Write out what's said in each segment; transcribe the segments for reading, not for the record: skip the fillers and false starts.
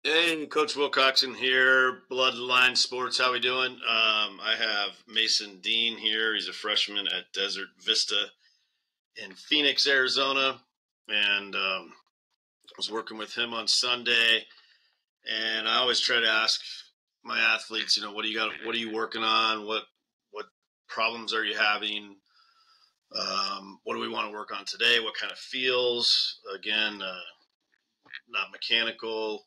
Hey, Coach Wilcoxson here, Bloodline Sports. How we doing? I have Mason Dean here. He's a freshman at Desert Vista in Phoenix, Arizona, and I was working with him on Sunday. And I always try to ask my athletes, what do you got? What are you working on? What problems are you having? What do we want to work on today? What kind of feels? Again, not mechanical,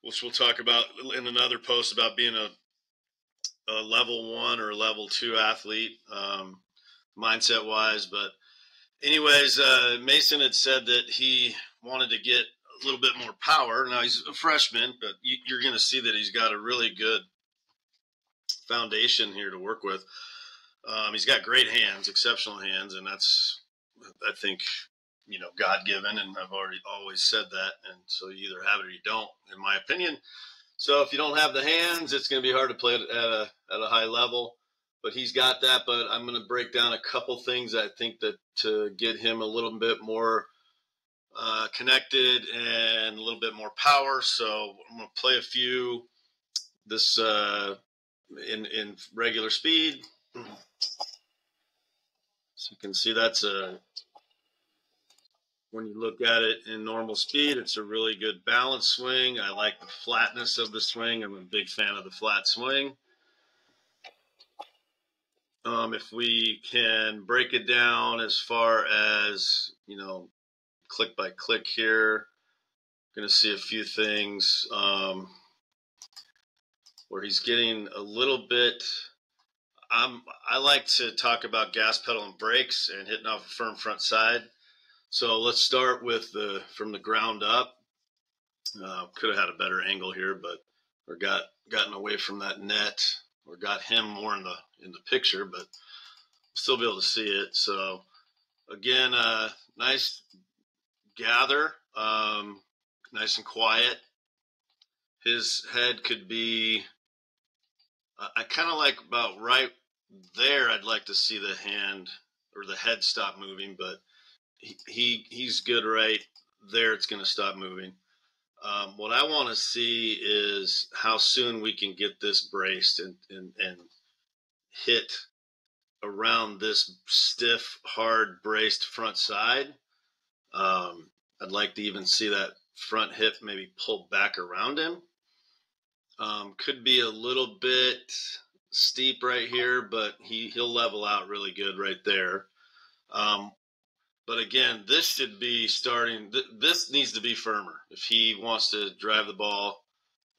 which we'll talk about in another post about being a level 1 or level 2 athlete, mindset wise. But anyways, Mason had said that he wanted to get a little bit more power. Now he's a freshman, but you're going to see that he's got a really good foundation here to work with. He's got great hands, exceptional hands, and that's, I think, God-given, and I've always said that. And so you either have it or you don't, in my opinion. So if you don't have the hands, it's going to be hard to play at a high level. But he's got that. But I'm going to break down a couple things I think that to get him a little bit more connected and a little bit more power. So I'm going to play a few this in regular speed. So you can see that's when you look at it in normal speed, it's a really good balance swing. I like the flatness of the swing. I'm a big fan of the flat swing. If we can break it down as far as, click by click here, going to see a few things where he's getting a little bit. I like to talk about gas pedal and brakes and hitting off a firm front side. So let's start with from the ground up. Could have had a better angle here, but or gotten away from that net, or got him more in the picture, but still be able to see it. So again, nice gather, nice and quiet. His head could be, I kind of like about right there. I'd like to see the hand or the head stop moving, but he's good right there. It's going to stop moving. What I want to see is how soon we can get this braced and hit around this stiff, hard, braced front side. I'd like to even see that front hip maybe pull back around him. Could be a little bit steep right here, but he'll level out really good right there. But again, this should be starting. This needs to be firmer if he wants to drive the ball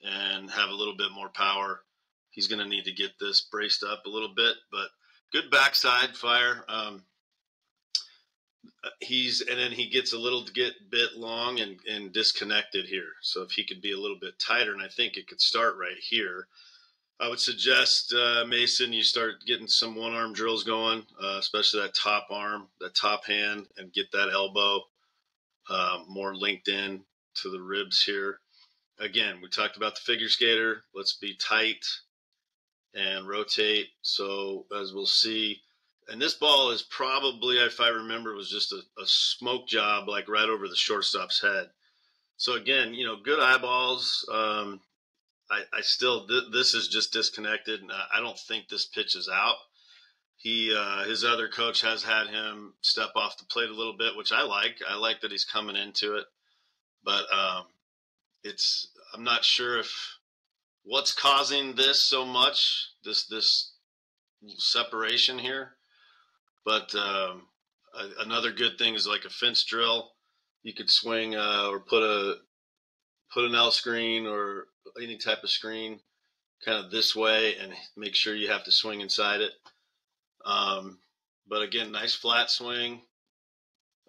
and have a little bit more power. He's going to need to get this braced up a little bit. But good backside fire. And then he gets a little bit long and disconnected here. So if he could be a little bit tighter, and I think it could start right here. I would suggest, Mason, you start getting some one-arm drills going, especially that top arm, that top hand, and get that elbow more linked in to the ribs here. Again, we talked about the figure skater. Let's be tight and rotate. So as we'll see, and this ball is probably, if I remember, was just a smoke job, like right over the shortstop's head. So again, good eyeballs. I still, this is just disconnected. I don't think this pitch is out. His other coach has had him step off the plate a little bit, which I like. I like that he's coming into it, but I'm not sure if what's causing this so much, this separation here. But another good thing is like a fence drill. You could swing or put an L screen or any type of screen kind of this way and make sure you have to swing inside it. But again, nice flat swing.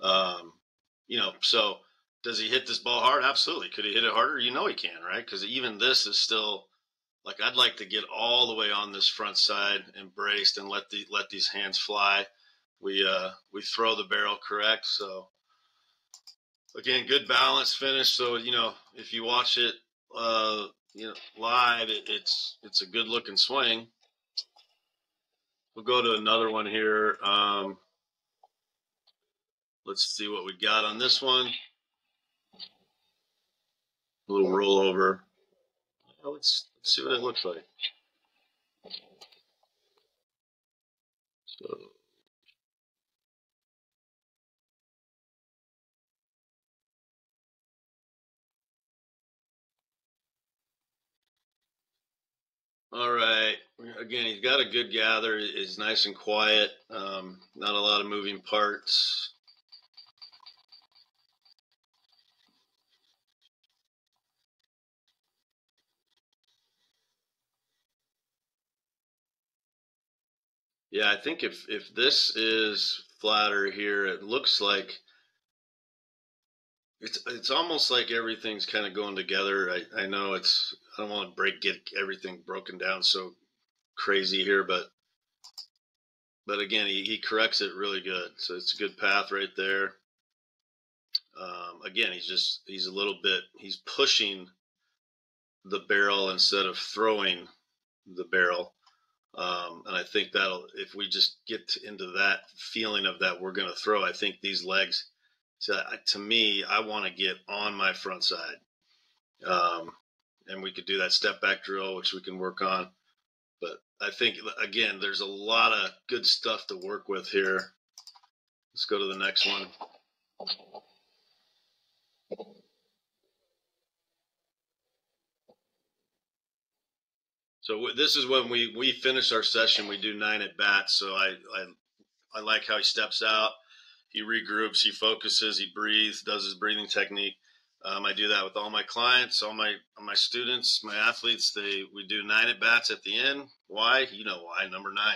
So does he hit this ball hard? Absolutely. Could he hit it harder? He can, right? Because even this is still, like, I'd like to get all the way on this front side and braced and let these hands fly. We throw the barrel correct. So again, good balance finish. So, if you watch it, live, it's a good looking swing. We'll go to another one here. Let's see what we got on this one. a little rollover. Let's see what it looks like. So, all right. Again, he's got a good gather. He's nice and quiet. Not a lot of moving parts. Yeah, I think if this is flatter here, it looks like it's almost like everything's kind of going together. I know I don't want to get everything broken down so crazy here, but again, he corrects it really good. So it's a good path right there. Again, he's a little bit, he's pushing the barrel instead of throwing the barrel. And I think if we just get into that feeling of that we're going to throw, I think these legs, to me, I want to get on my front side. And we could do that step back drill, which we can work on. But I think, again, there's a lot of good stuff to work with here. Let's go to the next one. So this is when we finish our session. We do 9 at bats. So I like how he steps out. He regroups, he focuses, he breathes, does his breathing technique. I do that with all my clients, all my students, my athletes. We do 9 at bats at the end. Why? You know why? Number 9.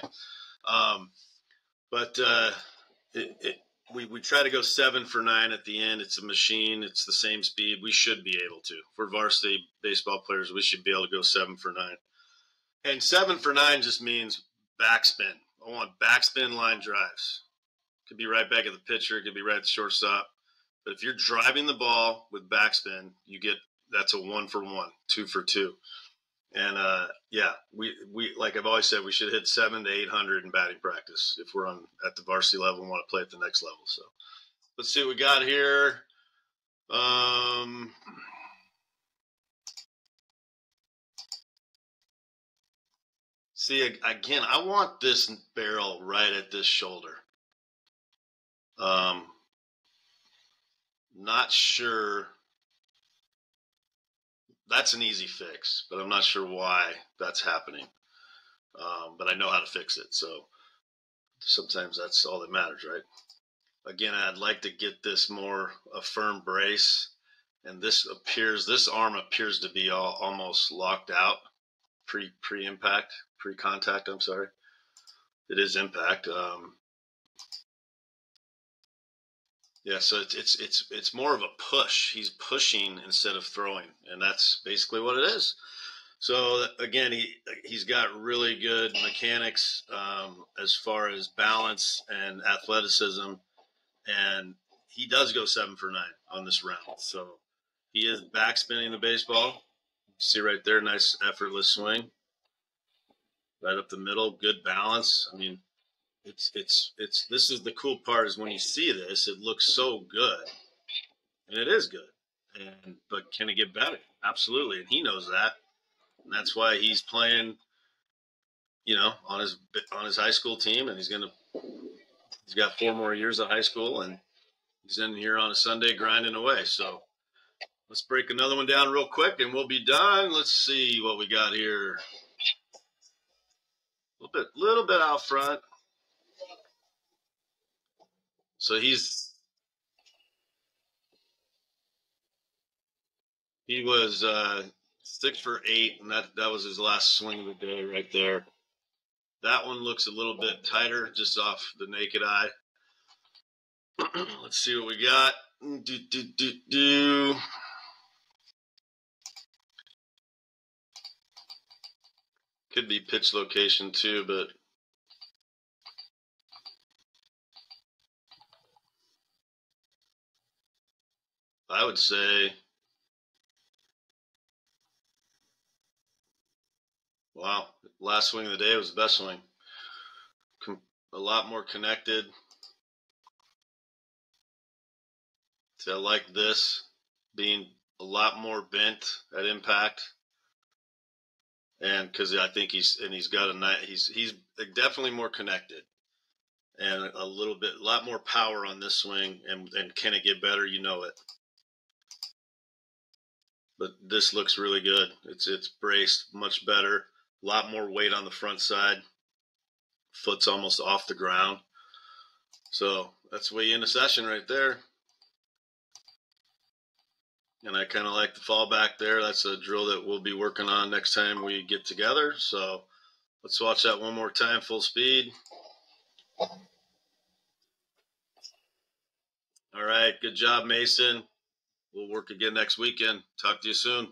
We try to go 7 for 9 at the end. It's a machine. It's the same speed. We should be able to. For varsity baseball players, we should be able to go 7 for 9. And 7 for 9 just means backspin. I want backspin line drives. Could be right back at the pitcher. It could be right at the shortstop. But if you're driving the ball with backspin, that's a 1 for 1, 2 for 2. And we like I've always said, we should hit 700 to 800 in batting practice if we're at the varsity level and want to play at the next level. So let's see what we got here. See, again, I want this barrel right at this shoulder. Not sure. That's an easy fix, but I'm not sure why that's happening. But I know how to fix it, so sometimes that's all that matters, right? Again, I'd like to get this more a firm brace, and this arm appears to be almost locked out pre-contact. I'm sorry, it is impact. Yeah, so it's more of a push. He's pushing instead of throwing, and that's basically what it is. So again, he's got really good mechanics as far as balance and athleticism, and he does go 7 for 9 on this round. So he is backspinning the baseball. See right there, nice effortless swing, right up the middle, good balance. I mean, it's this is the cool part, is when you see this, it looks so good, and it is good. But can it get better? Absolutely, and he knows that. And that's why he's playing, on his high school team, and he's got 4 more years of high school, and he's in here on a Sunday grinding away. So let's break another one down real quick, and we'll be done. Let's see what we got here. A little bit out front. So he was 6 for 8, and that was his last swing of the day right there. That one looks a little bit tighter just off the naked eye. Let's see what we got. Could be pitch location too, but I would say, wow, last swing of the day was the best swing. A lot more connected. So I like this being a lot more bent at impact, and because I think he's got he's definitely more connected, and a lot more power on this swing. And can it get better? You know it. But this looks really good. It's braced much better. A lot more weight on the front side. Foot's almost off the ground. So that's way in a session right there. And I kind of like the fallback there. That's a drill that we'll be working on next time we get together. So let's watch that one more time, full speed. All right, good job, Mason. We'll work again next weekend. Talk to you soon.